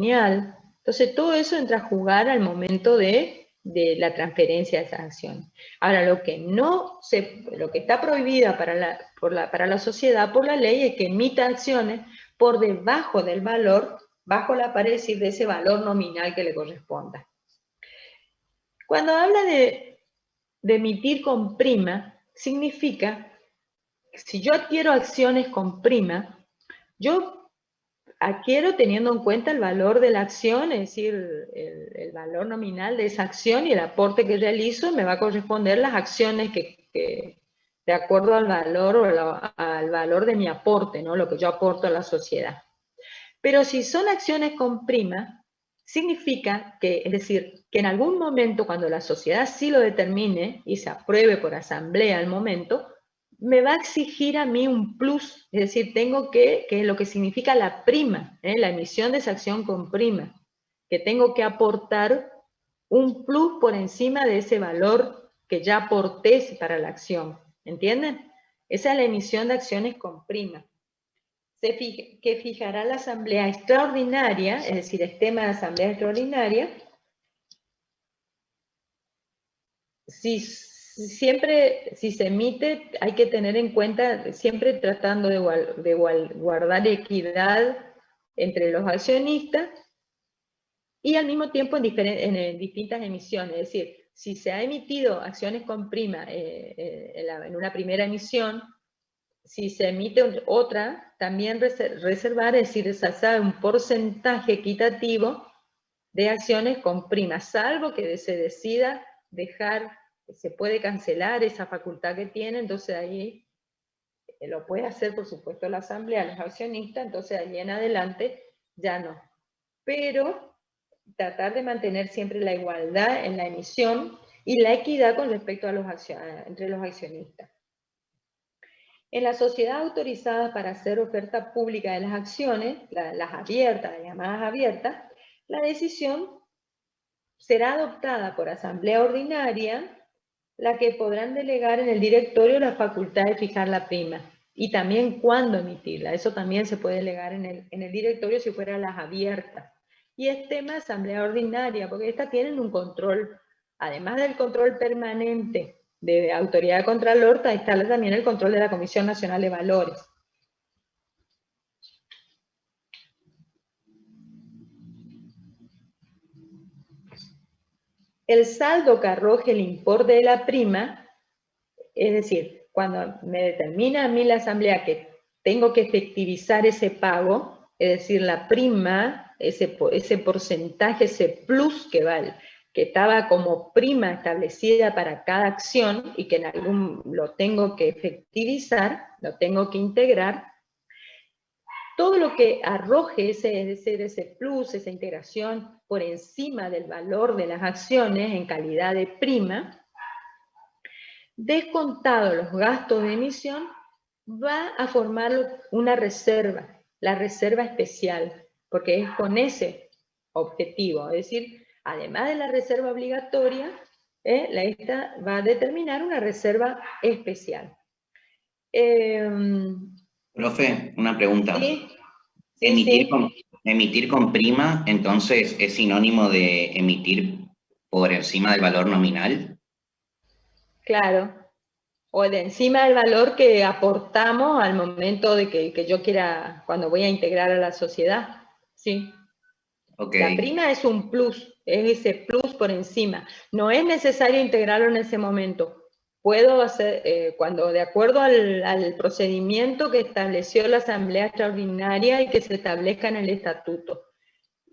patrimonial. Entonces todo eso entra a jugar al momento de la transferencia de esas acciones. Ahora, lo que está prohibida para la sociedad por la ley es que emita acciones por debajo del valor, bajo la pared, es decir, de ese valor nominal que le corresponda. Cuando habla de emitir con prima, significa que si yo adquiero acciones con prima, yo adquiero teniendo en cuenta el valor de la acción, es decir, el valor nominal de esa acción y el aporte que realizo, me va a corresponder las acciones que de acuerdo al valor o al valor de mi aporte, ¿no? Lo que yo aporto a la sociedad. Pero si son acciones con prima, significa que, es decir, que en algún momento cuando la sociedad sí lo determine y se apruebe por asamblea al momento, me va a exigir a mí un plus, es decir, tengo que es lo que significa la prima, la emisión de esa acción con prima, que tengo que aportar un plus por encima de ese valor que ya aporté para la acción, ¿entienden? Esa es la emisión de acciones con prima. Que fijará la asamblea extraordinaria, es decir, el tema de asamblea extraordinaria, si se emite, hay que tener en cuenta, siempre tratando de guardar equidad entre los accionistas y al mismo tiempo en distintas emisiones. Es decir, si se ha emitido acciones con prima en una primera emisión, si se emite otra, también reservar, es decir, resalzar un porcentaje equitativo de acciones con prima, salvo que se decida dejar, se puede cancelar esa facultad que tiene, entonces ahí lo puede hacer, por supuesto, la asamblea, los accionistas, entonces ahí en adelante ya no. Pero tratar de mantener siempre la igualdad en la emisión y la equidad con respecto a entre los accionistas. En la sociedad autorizada para hacer oferta pública de las acciones, las abiertas, las llamadas abiertas, la decisión será adoptada por asamblea ordinaria, la que podrán delegar en el directorio la facultad de fijar la prima y también cuándo emitirla. Eso también se puede delegar en el directorio si fueran las abiertas. Y es tema de asamblea ordinaria, porque estas tienen un control, además del control permanente de autoridad de Contralor, está también el control de la Comisión Nacional de Valores. El saldo que arroje el importe de la prima, es decir, cuando me determina a mí la asamblea que tengo que efectivizar ese pago, es decir, la prima, ese porcentaje, ese plus que estaba como prima establecida para cada acción y que en lo tengo que efectivizar, lo tengo que integrar, todo lo que arroje ese plus, esa integración por encima del valor de las acciones en calidad de prima, descontado los gastos de emisión, va a formar una reserva, la reserva especial, porque es con ese objetivo, es decir, además de la reserva obligatoria, esta va a determinar una reserva especial. Profe, una pregunta. ¿Sí? Emitir con prima, entonces, ¿es sinónimo de emitir por encima del valor nominal? Claro. O de encima del valor que aportamos al momento de que yo quiera, cuando voy a integrar a la sociedad. Sí. Okay. La prima es un plus, es ese plus por encima. No es necesario integrarlo en ese momento. Puedo hacer, cuando de acuerdo al procedimiento que estableció la Asamblea Extraordinaria y que se establezca en el estatuto.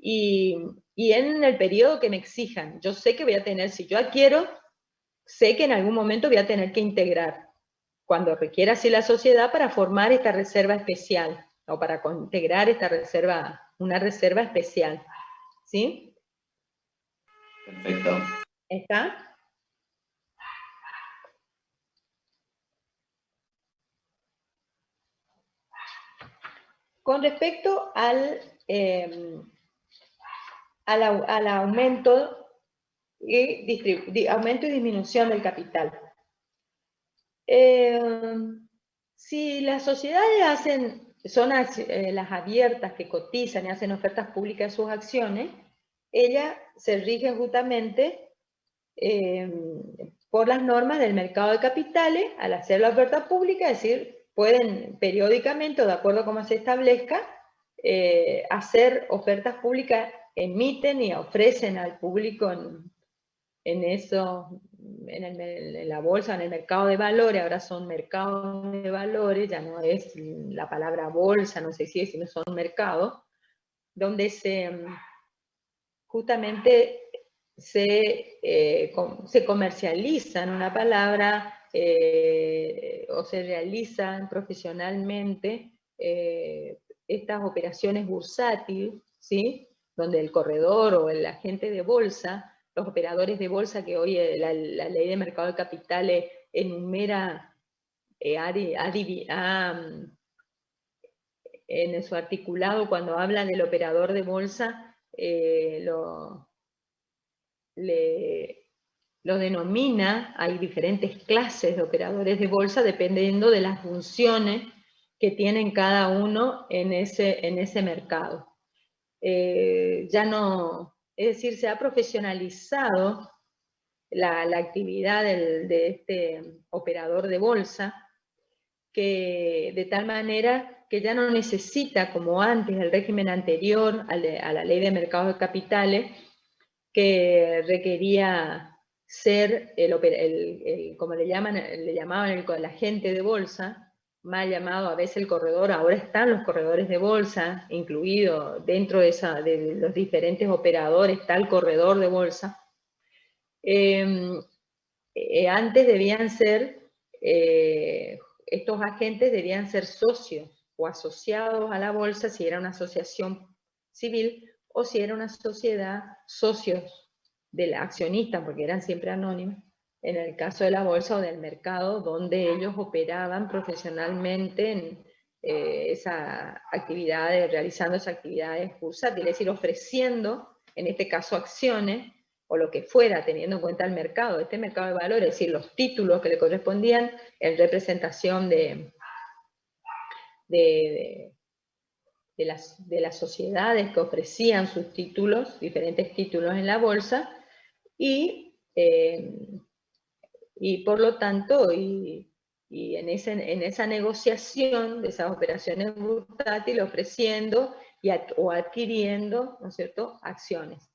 Y en el periodo que me exijan. Yo sé que voy a tener, si yo adquiero, sé que en algún momento voy a tener que integrar, cuando requiera así la sociedad, para formar esta reserva especial, o para integrar esta reserva, una reserva especial. ¿Sí? Perfecto. ¿Está? Con respecto al aumento y disminución del capital. Si las sociedades hacen son las abiertas que cotizan y hacen ofertas públicas de sus acciones, ellas se rigen justamente por las normas del mercado de capitales. Al hacer la oferta pública, es decir, pueden periódicamente o de acuerdo a cómo se establezca, hacer ofertas públicas, emiten y ofrecen al público en eso, en la bolsa, en el mercado de valores. Ahora son mercados de valores, ya no es la palabra bolsa, no sé si es, sino son mercados, donde justamente se comercializan una palabra o se realizan profesionalmente estas operaciones bursátiles, ¿sí? Donde el corredor o el agente de bolsa, los operadores de bolsa, que hoy la ley de mercado de capitales enumera, en su articulado, cuando habla del operador de bolsa, lo denomina. Hay diferentes clases de operadores de bolsa dependiendo de las funciones que tienen cada uno en ese mercado. Ya no, es decir, se ha profesionalizado la actividad de este operador de bolsa, que de tal manera que ya no necesita, como antes, el régimen anterior a la ley de mercados de capitales, que requería ser como le llamaban el agente de bolsa, mal llamado a veces el corredor. Ahora están los corredores de bolsa, incluido dentro de los diferentes operadores, está el corredor de bolsa. Antes debían ser, estos agentes debían ser socios o asociados a la bolsa si era una asociación civil, o si era una sociedad, socios del accionista, porque eran siempre anónimos, en el caso de la bolsa o del mercado, donde ellos operaban profesionalmente en esa actividad, realizando esas actividades bursátiles, es decir, ofreciendo, en este caso, acciones, o lo que fuera, teniendo en cuenta el mercado, este mercado de valores, es decir, los títulos que le correspondían en representación de las sociedades que ofrecían sus títulos, diferentes títulos en la bolsa, y por lo tanto, y en esa negociación de esas operaciones bursátiles, ofreciendo o adquiriendo, ¿no es cierto?, acciones,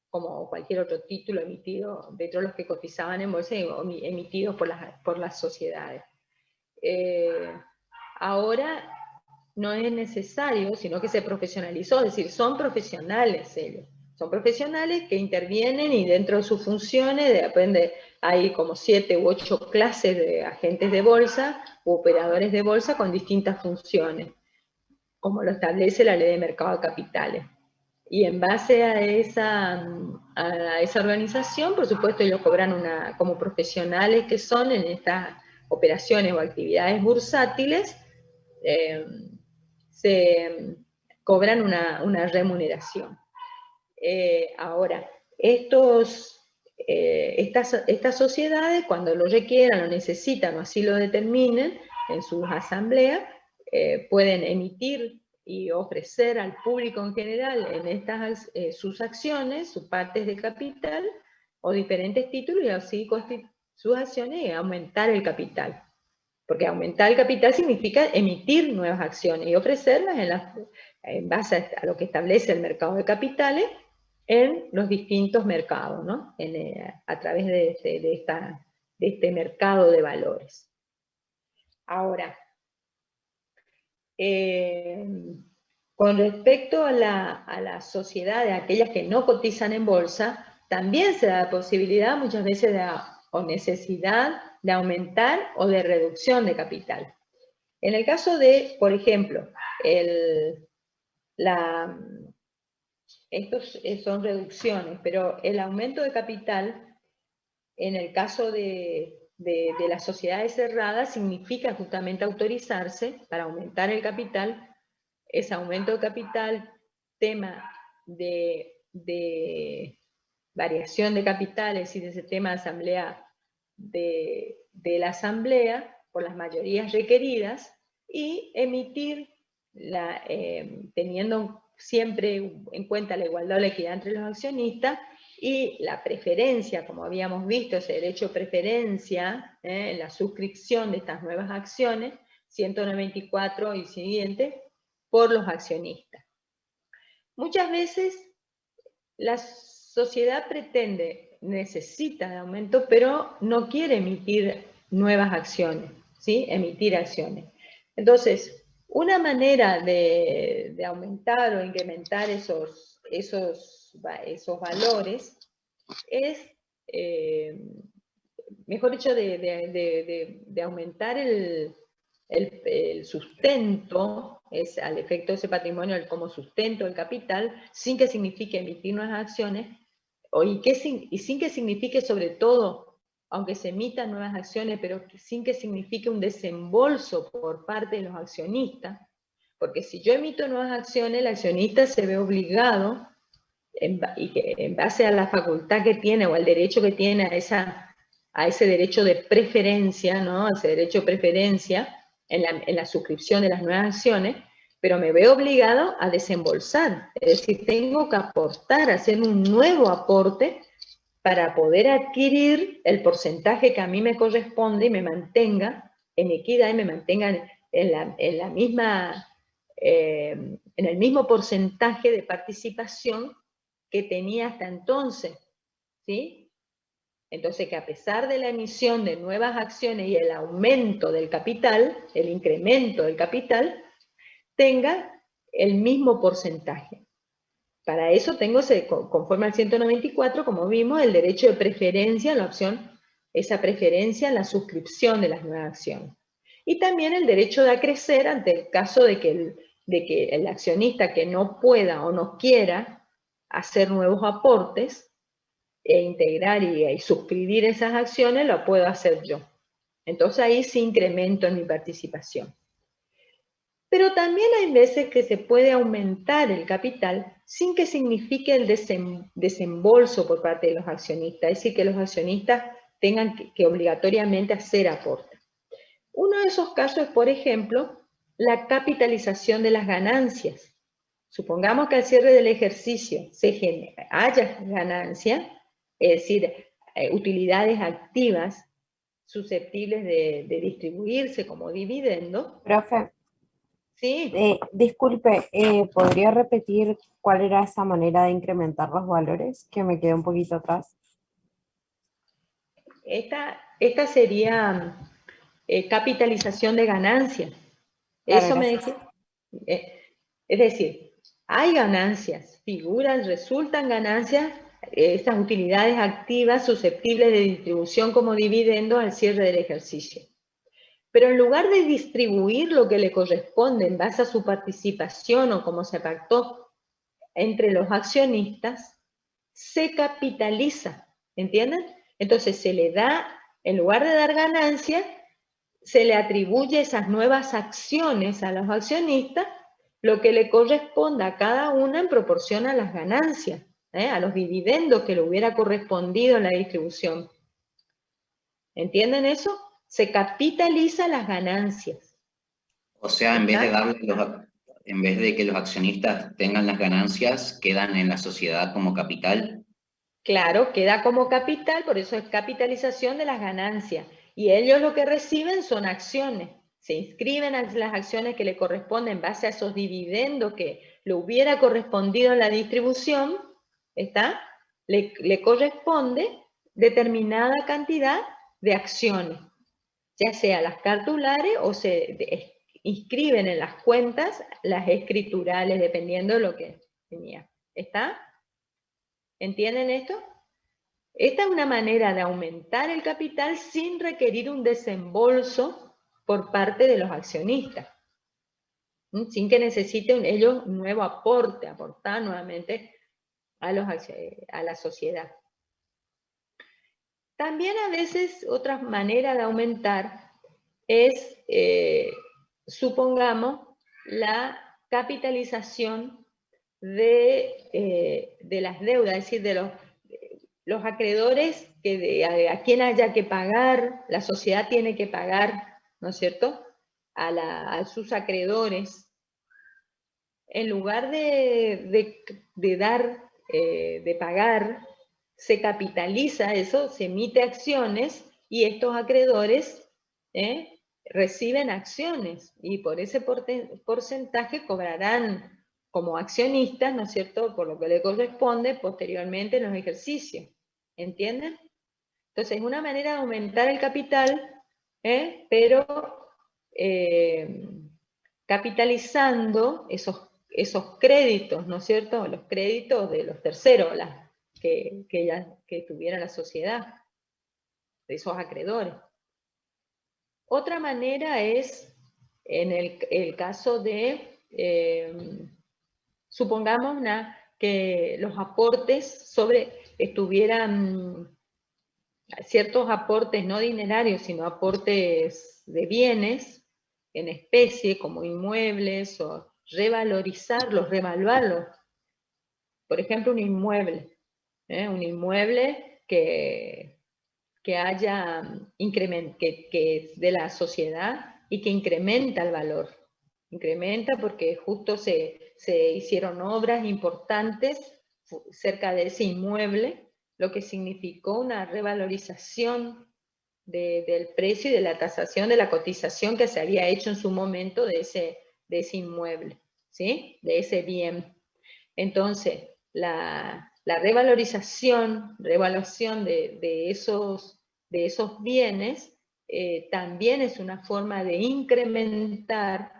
como cualquier otro título emitido dentro de los que cotizaban en bolsa, emitidos por las sociedades. Ahora no es necesario, sino que se profesionalizó, es decir, son profesionales ellos. Son profesionales que intervienen, y dentro de sus funciones, depende, hay como 7 u 8 clases de agentes de bolsa u operadores de bolsa con distintas funciones, como lo establece la ley de mercado de capitales. Y en base a esa organización, por supuesto, ellos cobran como profesionales que son en estas operaciones o actividades bursátiles, se cobran una remuneración. Ahora, estas sociedades, cuando lo requieran, lo necesitan o así lo determinen en sus asambleas, pueden emitir y ofrecer al público en general en sus acciones, sus partes de capital o diferentes títulos, y así sus acciones, y aumentar el capital. Porque aumentar el capital significa emitir nuevas acciones y ofrecerlas en base a lo que establece el mercado de capitales en los distintos mercados, ¿no? A través de este mercado de valores. Ahora, con respecto a las sociedades, aquellas que no cotizan en bolsa, también se da la posibilidad muchas veces o necesidad de aumentar o de reducción de capital. En el caso de, por ejemplo, estos son reducciones, pero el aumento de capital, en el caso de las sociedades cerradas, significa justamente autorizarse para aumentar el capital. Ese aumento de capital, tema de variación de capitales y de ese tema de asamblea, de la asamblea, por las mayorías requeridas, y emitir teniendo siempre en cuenta la igualdad o la equidad entre los accionistas, y la preferencia, como habíamos visto, ese derecho de preferencia en la suscripción de estas nuevas acciones, 194 y siguiente, por los accionistas. Muchas veces la sociedad necesita de aumento, pero no quiere emitir nuevas acciones, ¿sí? Emitir acciones. Entonces, una manera de aumentar o incrementar esos valores es, mejor dicho, de aumentar el sustento, es al efecto de ese patrimonio como sustento del capital, sin que signifique emitir nuevas acciones, y sin que signifique, sobre todo, aunque se emitan nuevas acciones, pero sin que signifique un desembolso por parte de los accionistas, porque si yo emito nuevas acciones, el accionista se ve obligado, y que en base a la facultad que tiene o al derecho que tiene a ese derecho de preferencia, ¿no? Ese derecho de preferencia en la suscripción de las nuevas acciones, pero me veo obligado a desembolsar, es decir, tengo que aportar, hacer un nuevo aporte para poder adquirir el porcentaje que a mí me corresponde y me mantenga en equidad y me mantenga en la misma, en el mismo porcentaje de participación que tenía hasta entonces, ¿sí? Entonces, que a pesar de la emisión de nuevas acciones y el aumento del capital, el incremento del capital, tenga el mismo porcentaje. Para eso tengo, conforme al 194, como vimos, el derecho de preferencia en la opción, esa preferencia en la suscripción de las nuevas acciones. Y también el derecho de acrecer ante el caso de que el accionista que no pueda o no quiera hacer nuevos aportes, e integrar y suscribir esas acciones, lo puedo hacer yo. Entonces ahí sí incremento en mi participación. Pero también hay veces que se puede aumentar el capital sin que signifique el desembolso por parte de los accionistas, es decir, que los accionistas tengan que obligatoriamente hacer aportes. Uno de esos casos es, por ejemplo, la capitalización de las ganancias. Supongamos que al cierre del ejercicio haya ganancias, es decir, utilidades activas susceptibles de distribuirse como dividendo. Profe, Sí. disculpe, ¿podría repetir cuál era esa manera de incrementar los valores? Que me quedé un poquito atrás. Esta sería capitalización de ganancias. Claro, Eso me gracias. dice. Es decir, hay ganancias, resultan ganancias, estas utilidades activas susceptibles de distribución como dividendos al cierre del ejercicio. Pero en lugar de distribuir lo que le corresponde en base a su participación o como se pactó entre los accionistas, se capitaliza, ¿entienden? Entonces se le da, en lugar de dar ganancias, se le atribuye esas nuevas acciones a los accionistas, lo que le corresponda a cada una en proporción a las ganancias, a los dividendos que le hubiera correspondido en la distribución. ¿Entienden eso? Se capitaliza las ganancias. O sea, en vez de que los accionistas tengan las ganancias, quedan en la sociedad como capital. Claro, queda como capital, por eso es capitalización de las ganancias. Y ellos lo que reciben son acciones. Se inscriben a las acciones que le corresponden en base a esos dividendos que le hubiera correspondido en la distribución, ¿está? Le corresponde determinada cantidad de acciones, ya sea las cartulares o se inscriben en las cuentas las escriturales, dependiendo de lo que tenía. ¿Está? ¿Entienden esto? Esta es una manera de aumentar el capital sin requerir un desembolso por parte de los accionistas, sin que necesiten ellos un nuevo aporte, aportar nuevamente a la sociedad. También a veces otra manera de aumentar es, supongamos, la capitalización de las deudas, es decir, de los acreedores a quien haya que pagar, la sociedad tiene que pagar, ¿no es cierto?, a sus acreedores. en lugar de pagar, se capitaliza eso, se emite acciones y estos acreedores reciben acciones y por ese porcentaje cobrarán como accionistas, ¿no es cierto?, por lo que le corresponde posteriormente en los ejercicios. ¿Entienden? Entonces, es una manera de aumentar el capital, pero capitalizando esos créditos, ¿no es cierto?, los créditos de los terceros, que tuviera la sociedad, de esos acreedores. Otra manera es, en el caso de, supongamos que los aportes estuvieran ciertos aportes no dinerarios, sino aportes de bienes en especie, como inmuebles, o revaluarlos. Por ejemplo, un inmueble que es de la sociedad y que incrementa el valor. Incrementa porque justo se hicieron obras importantes cerca de ese inmueble, lo que significó una revalorización del precio y de la tasación de la cotización que se había hecho en su momento de ese inmueble, ¿sí?, de ese bien. Entonces, la revaluación de esos bienes también es una forma de incrementar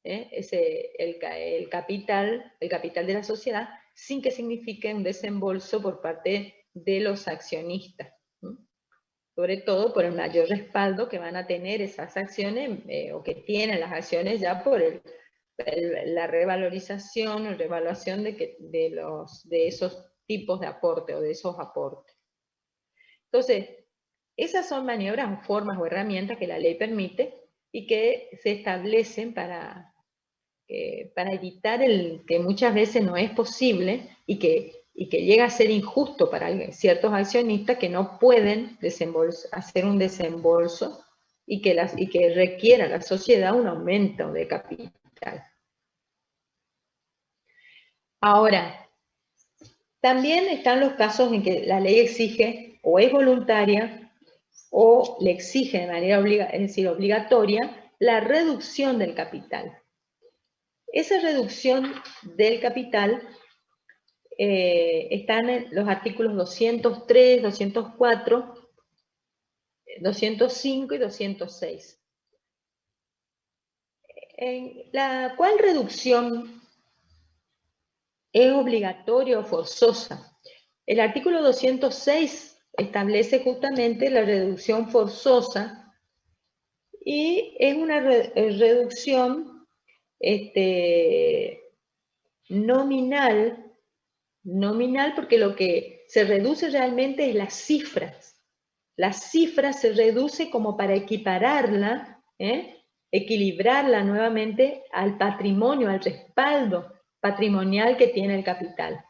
el capital de la sociedad sin que signifique un desembolso por parte de los accionistas, ¿no? Sobre todo por el mayor respaldo que van a tener esas acciones o que tienen las acciones ya por la revalorización o revaluación de esos tipos de aporte o de esos aportes. Entonces, esas son maniobras o formas o herramientas que la ley permite y que se establecen para evitar que muchas veces no es posible y que llega a ser injusto para ciertos accionistas que no pueden hacer un desembolso y que requiera la sociedad un aumento de capital. Ahora, también están los casos en que la ley exige o es voluntaria o le exige de manera obligatoria la reducción del capital. Esa reducción del capital está en los artículos 203, 204, 205 y 206. ¿Cuál reducción es obligatoria o forzosa? El artículo 206 establece justamente la reducción forzosa y es una reducción nominal porque lo que se reduce realmente es las cifras. Las cifras se reduce como para equipararla, equilibrarla nuevamente al patrimonio, al respaldo patrimonial que tiene el capital.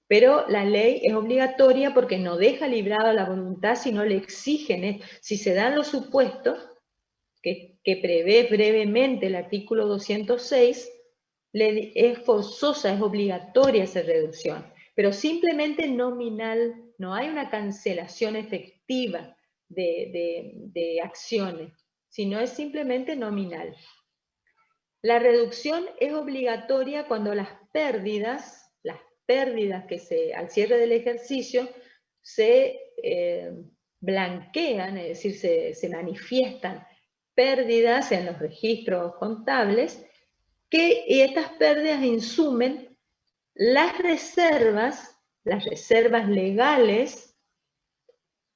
Pero la ley es obligatoria porque no deja librado a la voluntad, sino le exigen. Si se dan los supuestos que prevé brevemente el artículo 206, es forzosa, es obligatoria esa reducción, pero simplemente nominal, no hay una cancelación efectiva de acciones, sino es simplemente nominal. La reducción es obligatoria cuando las pérdidas que al cierre del ejercicio se blanquean, es decir, se manifiestan pérdidas en los registros contables, y estas pérdidas insumen las reservas legales,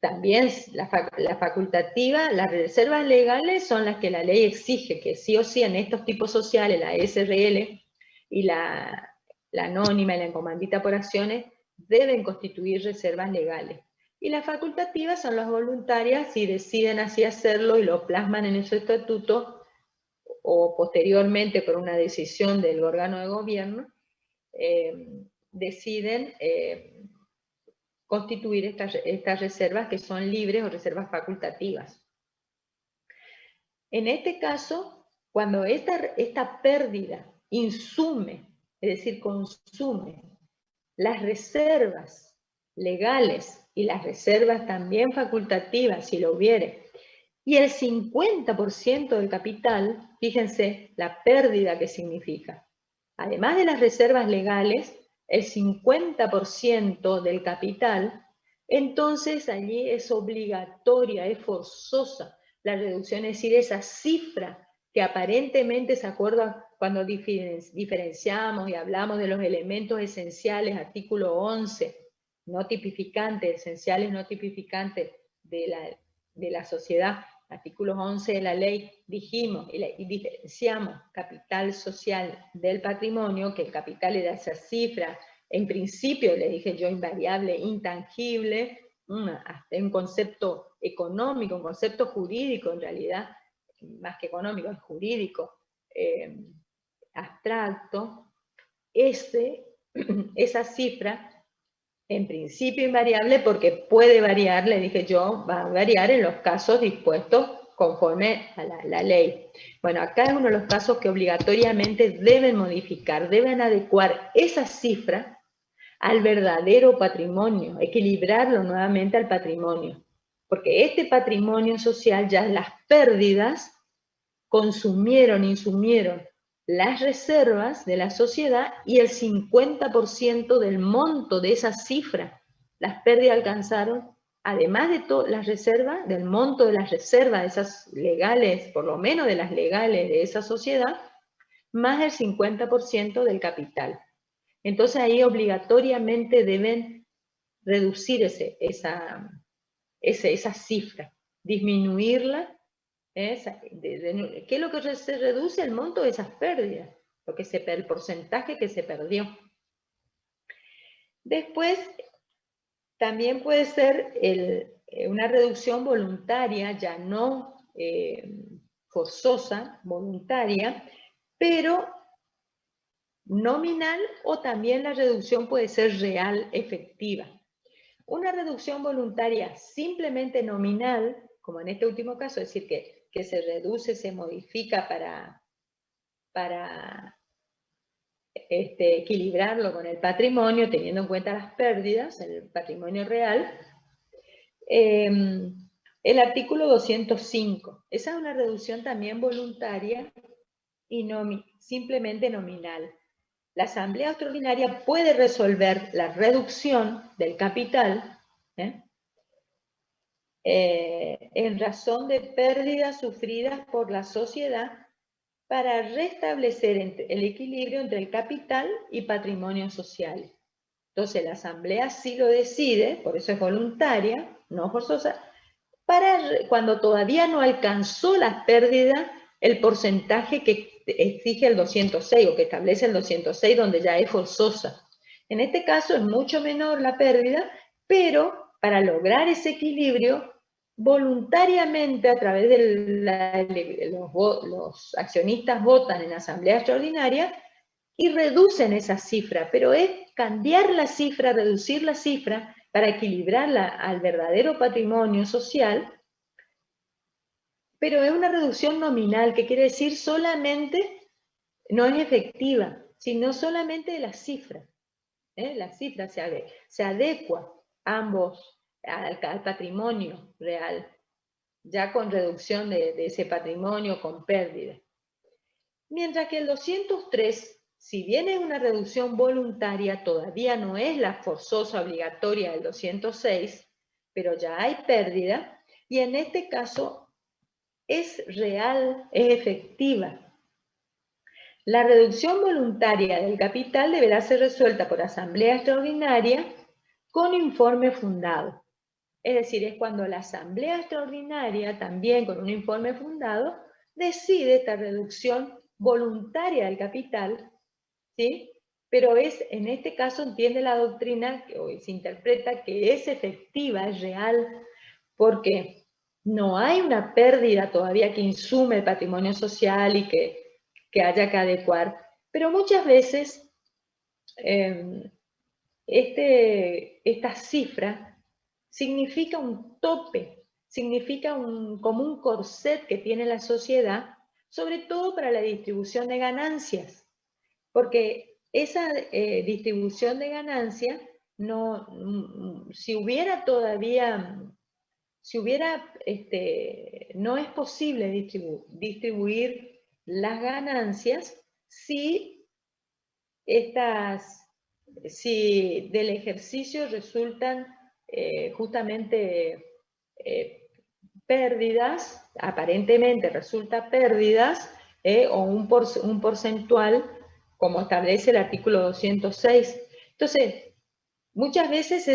también la facultativa. Las reservas legales son las que la ley exige que sí o sí en estos tipos sociales, la SRL y la anónima y la encomandita por acciones, deben constituir reservas legales. Y las facultativas son las voluntarias si deciden así hacerlo y lo plasman en su estatuto o posteriormente por una decisión del órgano de gobierno, deciden constituir estas reservas que son libres o reservas facultativas. En este caso, cuando esta pérdida insume, es decir, consume las reservas legales y las reservas también facultativas, si lo hubiere, y el 50% del capital, fíjense la pérdida que significa. Además de las reservas legales, el 50% del capital, entonces allí es obligatoria, es forzosa la reducción, es decir, esa cifra que aparentemente se acuerda cuando diferenciamos y hablamos de los elementos esenciales, artículo 11, no tipificantes, esenciales no tipificantes de la sociedad, artículo 11 de la ley, dijimos y diferenciamos capital social del patrimonio, que el capital era esa cifra, en principio le dije yo invariable, intangible, un concepto económico, un concepto jurídico en realidad, más que económico, es jurídico, abstracto, esa cifra, en principio invariable porque puede variar, le dije yo, va a variar en los casos dispuestos conforme a la ley. Bueno, acá es uno de los casos que obligatoriamente deben modificar, deben adecuar esa cifra al verdadero patrimonio, equilibrarlo nuevamente al patrimonio. Porque este patrimonio social, ya las pérdidas, consumieron, insumieron las reservas de la sociedad y el 50% del monto de esa cifra, las pérdidas alcanzaron, además de todas las reservas, del monto de las reservas, de esas legales, por lo menos de las legales de esa sociedad, más el 50% del capital. Entonces ahí obligatoriamente deben reducir esa cifra, disminuirla. ¿Qué es lo que se reduce? El monto de esas pérdidas, el porcentaje que se perdió. Después, también puede ser una reducción voluntaria, ya no forzosa, voluntaria, pero nominal, o también la reducción puede ser real, efectiva. Una reducción voluntaria simplemente nominal, como en este último caso, es decir, que se reduce, se modifica para equilibrarlo con el patrimonio, teniendo en cuenta las pérdidas, el patrimonio real. El artículo 205, esa es una reducción también voluntaria y simplemente nominal. La Asamblea Extraordinaria puede resolver la reducción del capital en razón de pérdidas sufridas por la sociedad para restablecer el equilibrio entre el capital y patrimonio social. Entonces la Asamblea sí lo decide, por eso es voluntaria, no forzosa, cuando todavía no alcanzó las pérdidas el porcentaje que exige el 206 o que establece el 206, donde ya es forzosa. En este caso es mucho menor la pérdida, pero para lograr ese equilibrio, voluntariamente a través de los accionistas votan en asamblea extraordinaria y reducen esa cifra, pero es cambiar la cifra, reducir la cifra para equilibrarla al verdadero patrimonio social, pero es una reducción nominal, que quiere decir solamente, no es efectiva, sino solamente de la cifra. La cifra se adecua ambos al patrimonio real, ya con reducción de ese patrimonio, con pérdida. Mientras que el 203, si bien es una reducción voluntaria, todavía no es la forzosa obligatoria del 206, pero ya hay pérdida, y en este caso es real, es efectiva. La reducción voluntaria del capital deberá ser resuelta por asamblea extraordinaria con informe fundado. Es decir, es cuando la asamblea extraordinaria, también con un informe fundado, decide esta reducción voluntaria del capital, ¿sí? Pero en este caso entiende la doctrina, o se interpreta que es efectiva, es real, porque no hay una pérdida todavía que insume el patrimonio social y que haya que adecuar. Pero muchas veces esta cifra significa un tope, significa como un corset que tiene la sociedad, sobre todo para la distribución de ganancias. porque esa distribución de ganancia, si hubiera todavía, no es posible distribuir las ganancias si del ejercicio resultan justamente pérdidas, aparentemente resulta pérdidas, o un porcentual, como establece el artículo 206. Entonces, muchas veces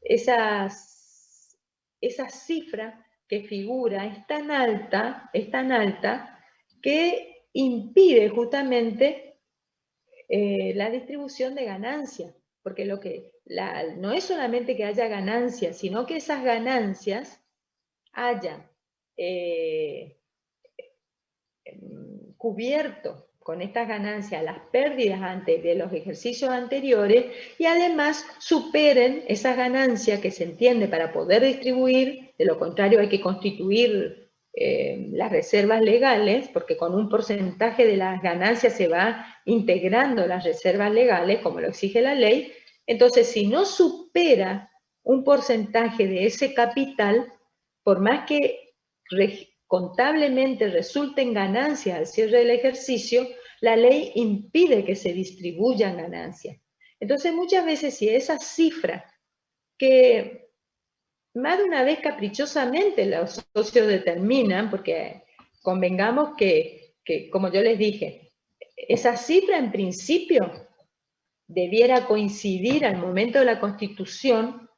esa cifra que figura es tan alta que impide justamente la distribución de ganancias, porque no es solamente que haya ganancias, sino que esas ganancias hayan cubierto con estas ganancias las pérdidas de los ejercicios anteriores y además superen esas ganancias que se entiende para poder distribuir. De lo contrario hay que constituir las reservas legales, porque con un porcentaje de las ganancias se va integrando las reservas legales, como lo exige la ley. Entonces, si no supera un porcentaje de ese capital, por más que contablemente resulten ganancias al cierre del ejercicio, la ley impide que se distribuyan ganancias. Entonces, muchas veces, si esa cifra que más de una vez caprichosamente los socios determinan, porque convengamos que, como yo les dije, esa cifra en principio debiera coincidir al momento de la constitución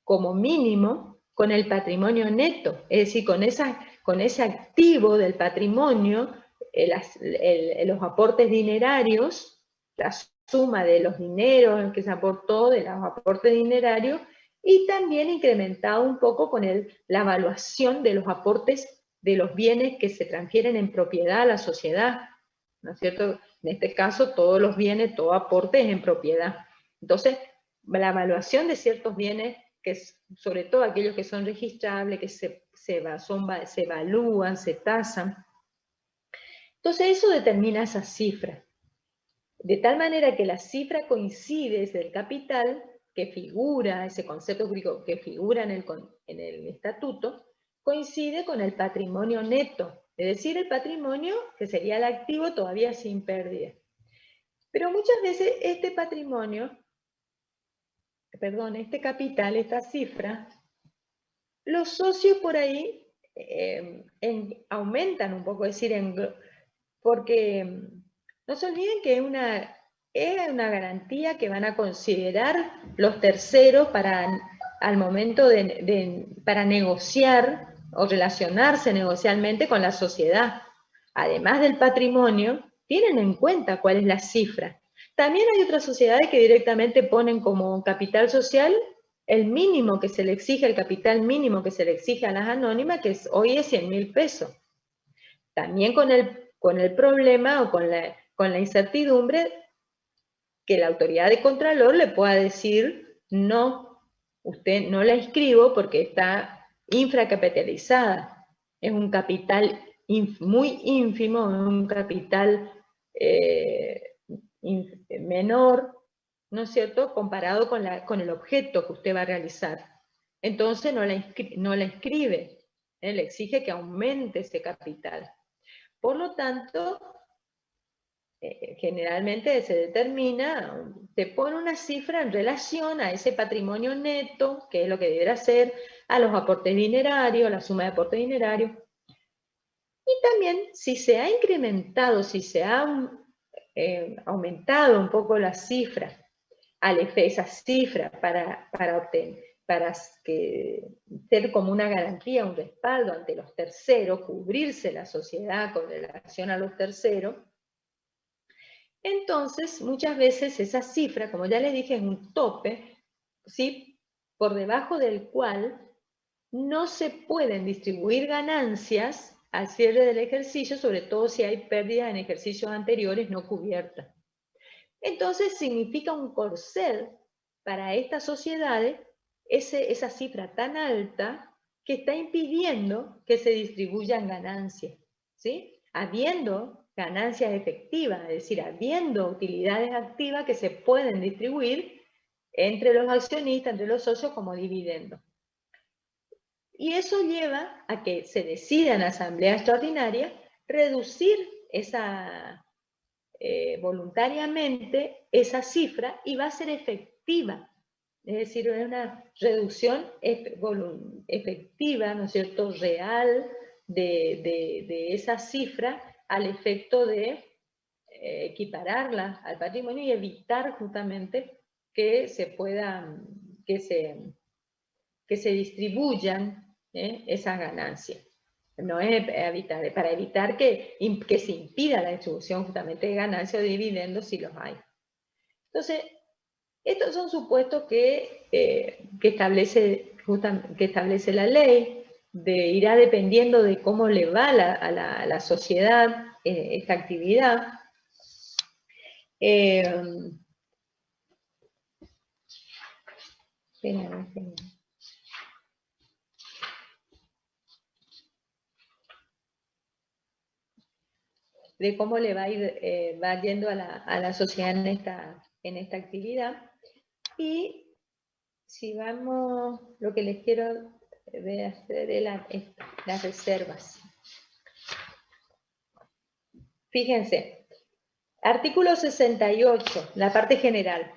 como mínimo con el patrimonio neto, es decir, con ese activo del patrimonio, los aportes dinerarios, la suma de los dineros que se aportó, de los aportes dinerarios, y también incrementado un poco con la evaluación de los aportes de los bienes que se transfieren en propiedad a la sociedad, ¿no es cierto? En este caso, todos los bienes, todo aporte es en propiedad. Entonces, la evaluación de ciertos bienes, que sobre todo aquellos que son registrables, que se evalúan, se tasan. Entonces eso determina esa cifra. De tal manera que la cifra coincide, es el capital que figura, ese concepto jurídico que figura en el estatuto, coincide con el patrimonio neto, es decir, el patrimonio que sería el activo todavía sin pérdida. Pero muchas veces este capital, esta cifra, los socios por ahí aumentan un poco, es decir, porque no se olviden que es una garantía que van a considerar los terceros al momento para negociar o relacionarse negocialmente con la sociedad. Además del patrimonio, tienen en cuenta cuál es la cifra. También hay otras sociedades que directamente ponen como capital social el mínimo que se le exige, el capital mínimo que se le exige a las anónimas, que hoy es 100.000 pesos. También con el problema o con la incertidumbre que la autoridad de Contralor le pueda decir, no, usted no la inscribo porque está infracapitalizada. Es un capital muy ínfimo, un capital menor, ¿no es cierto?, comparado con el objeto que usted va a realizar. Entonces no la inscribe, le exige que aumente ese capital. Por lo tanto, generalmente se determina, se pone una cifra en relación a ese patrimonio neto, que es lo que deberá ser, a los aportes dinerarios, la suma de aportes dinerarios. Y también, si se ha incrementado, si se ha aumentado un poco la cifra, esa cifra para ser como una garantía, un respaldo ante los terceros, cubrirse la sociedad con relación a los terceros, entonces muchas veces esa cifra, como ya les dije, es un tope, ¿sí?, por debajo del cual no se pueden distribuir ganancias al cierre del ejercicio, sobre todo si hay pérdidas en ejercicios anteriores no cubiertas. Entonces significa un corset para estas sociedades esa cifra tan alta que está impidiendo que se distribuyan ganancias, ¿sí? Habiendo ganancias efectivas, es decir, habiendo utilidades activas que se pueden distribuir entre los accionistas, entre los socios como dividendos. Y eso lleva a que se decida en asamblea extraordinaria reducir voluntariamente esa cifra y va a ser efectiva. Es decir, es una reducción efectiva, ¿no es cierto?, real de esa cifra al efecto de equipararla al patrimonio y evitar justamente que se distribuyan esas ganancias. No es para evitar que se impida la distribución justamente de ganancias o de dividendos si los hay. Entonces, estos son supuestos que establece la ley, irá dependiendo de cómo le va a la sociedad esta actividad. De cómo le va a ir yendo a la sociedad en esta actividad. Y si vamos, lo que les quiero hacer es las reservas. Fíjense, artículo 68, la parte general.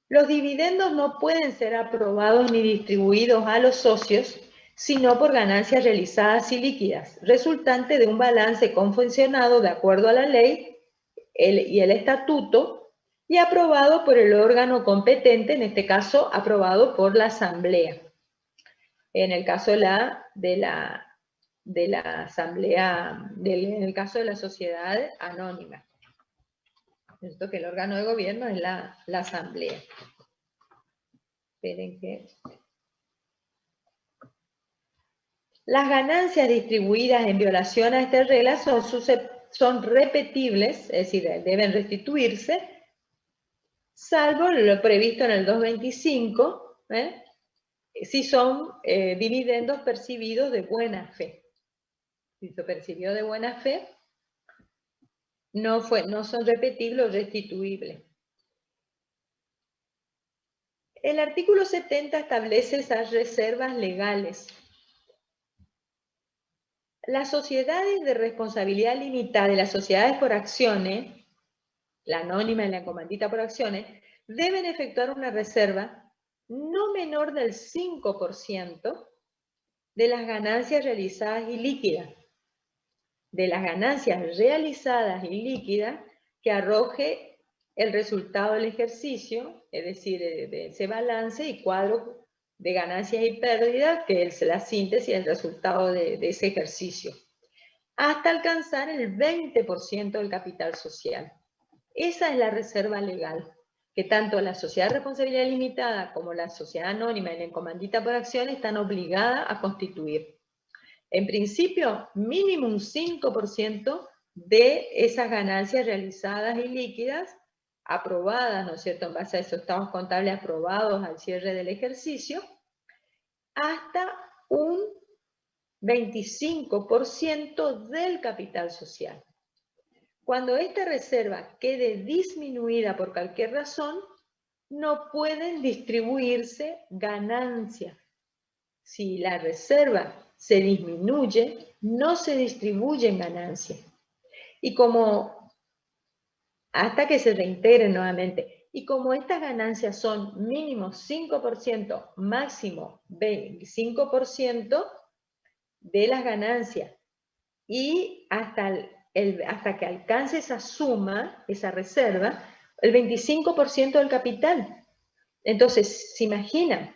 Los dividendos no pueden ser aprobados ni distribuidos a los socios sino por ganancias realizadas y líquidas, resultante de un balance confeccionado de acuerdo a la ley y el estatuto y aprobado por el órgano competente, en este caso aprobado por la asamblea. En el caso de la asamblea, en el caso de la sociedad anónima. Esto que el órgano de gobierno es la asamblea. Esperen que... Las ganancias distribuidas en violación a esta regla son repetibles, es decir, deben restituirse, salvo lo previsto en el 225, si son dividendos percibidos de buena fe. Si se percibió de buena fe, no son repetibles o restituibles. El artículo 70 establece esas reservas legales. Las sociedades de responsabilidad limitada y las sociedades por acciones, la anónima y la comandita por acciones, deben efectuar una reserva no menor del 5% de las ganancias realizadas y líquidas. De las ganancias realizadas y líquidas que arroje el resultado del ejercicio, es decir, de ese balance y cuadro de ganancias y pérdidas, que es la síntesis, el resultado de ese ejercicio, hasta alcanzar el 20% del capital social. Esa es la reserva legal, que tanto la sociedad de responsabilidad limitada como la sociedad anónima y la comandita por acción están obligadas a constituir. En principio, mínimo un 5% de esas ganancias realizadas y líquidas, aprobadas, ¿no es cierto?, en base a esos estados contables aprobados al cierre del ejercicio, hasta un 25% del capital social. Cuando esta reserva quede disminuida por cualquier razón, no pueden distribuirse ganancias. Si la reserva se disminuye, no se distribuyen ganancias. Y hasta que se reintegren nuevamente. Y como estas ganancias son mínimo 5%, máximo 25% de las ganancias, y hasta que alcance esa suma, esa reserva, el 25% del capital. Entonces, se imaginan,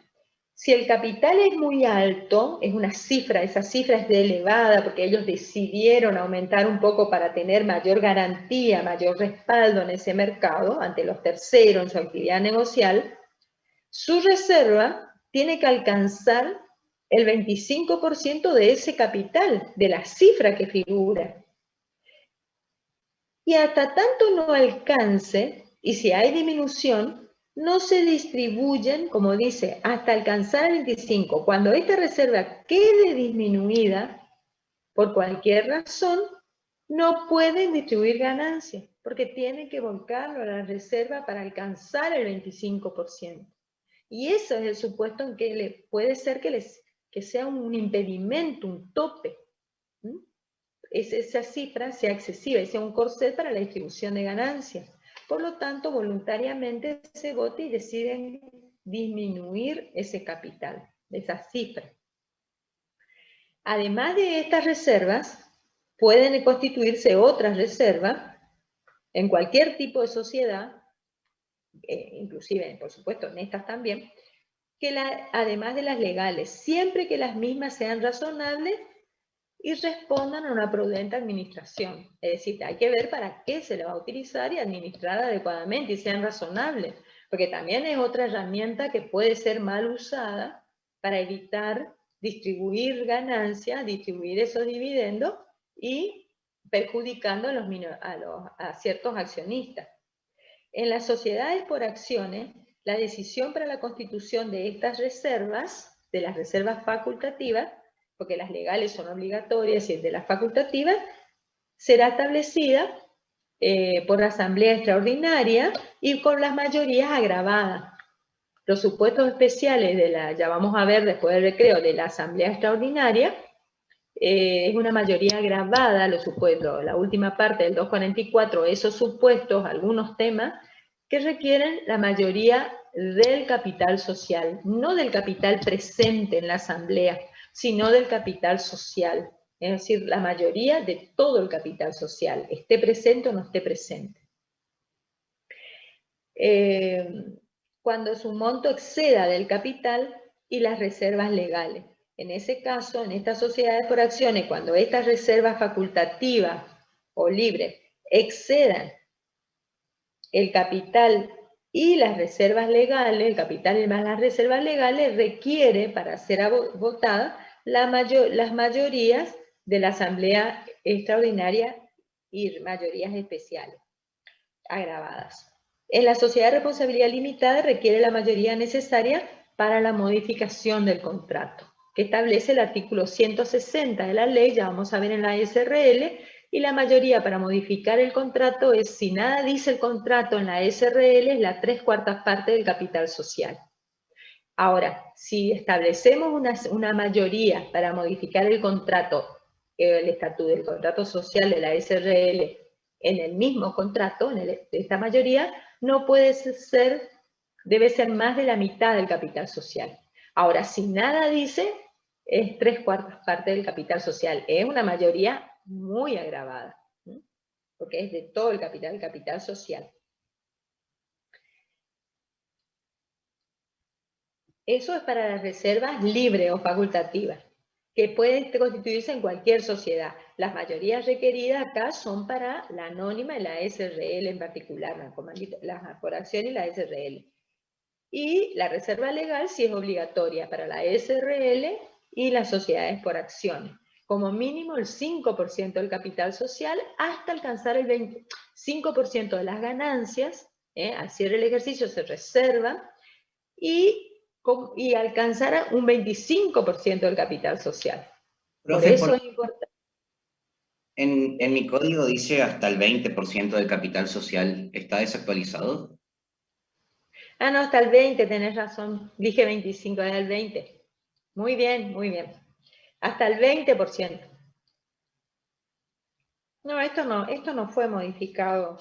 si el capital es muy alto, es una cifra, esa cifra es elevada porque ellos decidieron aumentar un poco para tener mayor garantía, mayor respaldo en ese mercado, ante los terceros en su actividad negocial, su reserva tiene que alcanzar el 25% de ese capital, de la cifra que figura. Y hasta tanto no alcance, y si hay disminución, no se distribuyen, como dice, hasta alcanzar el 25. Cuando esta reserva quede disminuida por cualquier razón, no pueden distribuir ganancias, porque tienen que volcarlo a la reserva para alcanzar el 25%. Y eso es el supuesto en que puede ser que sea un impedimento, un tope. Esa cifra sea excesiva, sea un corset para la distribución de ganancias. Por lo tanto, voluntariamente se vota y deciden disminuir ese capital, esa cifra. Además de estas reservas, pueden constituirse otras reservas en cualquier tipo de sociedad, inclusive, por supuesto, en estas también, además de las legales, siempre que las mismas sean razonables y respondan a una prudente administración. Es decir, hay que ver para qué se le va a utilizar y administrar adecuadamente y sean razonables, porque también es otra herramienta que puede ser mal usada para evitar distribuir ganancias, distribuir esos dividendos y perjudicando a ciertos accionistas. En las sociedades por acciones, la decisión para la constitución de estas reservas, de las reservas facultativas, porque las legales son obligatorias y de las facultativas, será establecida por asamblea extraordinaria y con las mayorías agravadas. Los supuestos especiales ya vamos a ver después del recreo, de la asamblea extraordinaria, es una mayoría agravada, los supuestos, la última parte del 244, esos supuestos, algunos temas, que requieren la mayoría del capital social, no del capital presente en la asamblea, sino del capital social, es decir, la mayoría de todo el capital social, esté presente o no esté presente. Cuando su monto exceda del capital y las reservas legales. En ese caso, en estas sociedades por acciones, cuando estas reservas facultativas o libres excedan el capital y las reservas legales, el capital y más las reservas legales, requiere para ser votada las mayorías de la asamblea extraordinaria y mayorías especiales agravadas. En la sociedad de responsabilidad limitada requiere la mayoría necesaria para la modificación del contrato, que establece el artículo 160 de la ley, ya vamos a ver en la SRL, y la mayoría para modificar el contrato es, si nada dice el contrato en la SRL, es la 3/4 parte del capital social. Ahora, si establecemos una mayoría para modificar el contrato, el estatuto del contrato social de la SRL, en el mismo contrato, esta mayoría, no puede ser, debe ser más de la mitad del capital social. Ahora, si nada dice, es 3/4 parte del capital social. Es una mayoría muy agravada, ¿sí? Porque es de todo el capital social. Eso es para las reservas libres o facultativas, que pueden constituirse en cualquier sociedad. Las mayorías requeridas acá son para la anónima y la SRL en particular, la por acción y la SRL. Y la reserva legal sí es obligatoria para la SRL y las sociedades por acciones. Como mínimo el 5% del capital social hasta alcanzar el 25% de las ganancias, al cierre del ejercicio se reserva, y alcanzar un 25% del capital social. Profe, por eso es importante. En mi código dice hasta el 20% del capital social. ¿Está desactualizado? Ah, no, hasta el 20, tenés razón. Dije 25, es el 20. Muy bien, muy bien. Hasta el 20%. No, esto no fue modificado.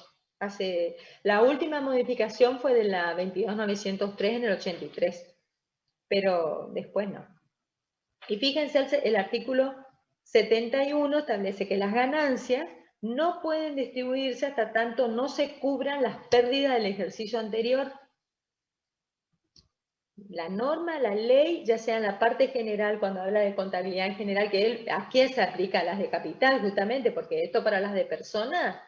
La última modificación fue de la 22.903 en el 83, pero después no. Y fíjense, el artículo 71 establece que las ganancias no pueden distribuirse hasta tanto no se cubran las pérdidas del ejercicio anterior. La norma, la ley, ya sea en la parte general, cuando habla de contabilidad en general, que aquí se aplica a las de capital justamente, porque esto para las de persona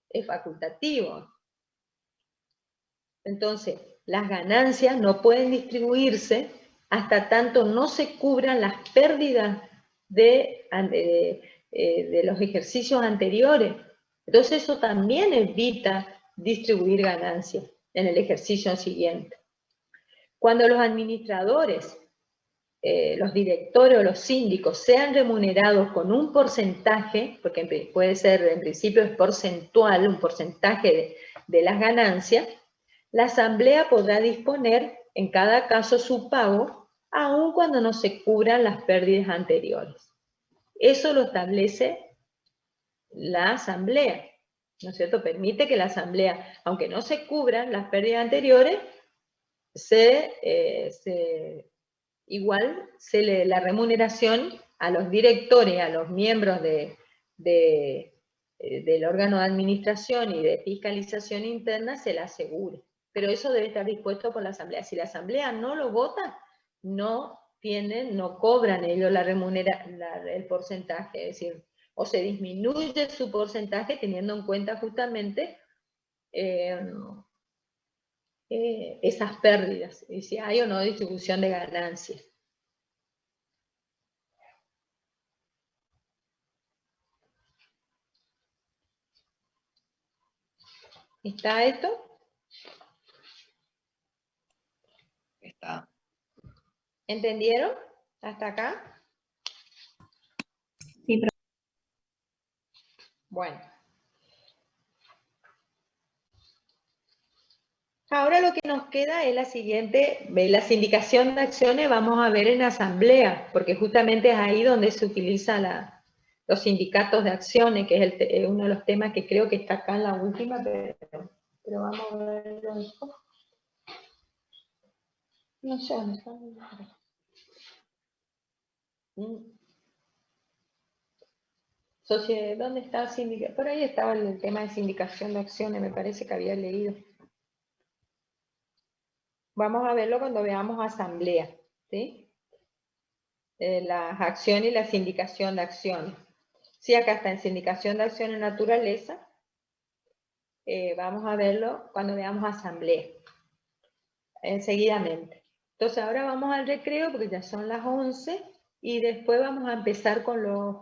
es facultativo. Entonces, las ganancias no pueden distribuirse hasta tanto no se cubran las pérdidas de los ejercicios anteriores. Entonces, eso también evita distribuir ganancias en el ejercicio siguiente. Cuando los administradores los directores o los síndicos sean remunerados con un porcentaje, porque puede ser, en principio es porcentual, un porcentaje de las ganancias, la asamblea podrá disponer en cada caso su pago, aun cuando no se cubran las pérdidas anteriores. Eso lo establece la asamblea, ¿no es cierto? Permite que la asamblea, aunque no se cubran las pérdidas anteriores, igual la remuneración a los directores, a los miembros del órgano de administración y de fiscalización interna se la asegure. Pero eso debe estar dispuesto por la asamblea. Si la asamblea no lo vota, no cobran ellos el porcentaje, es decir, o se disminuye su porcentaje teniendo en cuenta justamente esas pérdidas, y si hay o no distribución de ganancias. ¿Está esto? Está. ¿Entendieron? ¿Hasta acá? Sí, pero... Bueno. Ahora lo que nos queda es la siguiente, la sindicación de acciones vamos a ver en asamblea, porque justamente es ahí donde se utiliza los sindicatos de acciones, que es uno de los temas que creo que está acá en la última, pero vamos a verlo después. No sé dónde está. ¿Dónde está la sindicación? Por ahí estaba el tema de sindicación de acciones, me parece que había leído. Vamos a verlo cuando veamos asamblea, ¿sí? Las acciones y la sindicación de acciones. Sí, acá está en sindicación de acciones naturaleza. Vamos a verlo cuando veamos asamblea. Seguidamente. Entonces ahora vamos al recreo porque ya son las 11 y después vamos a empezar con los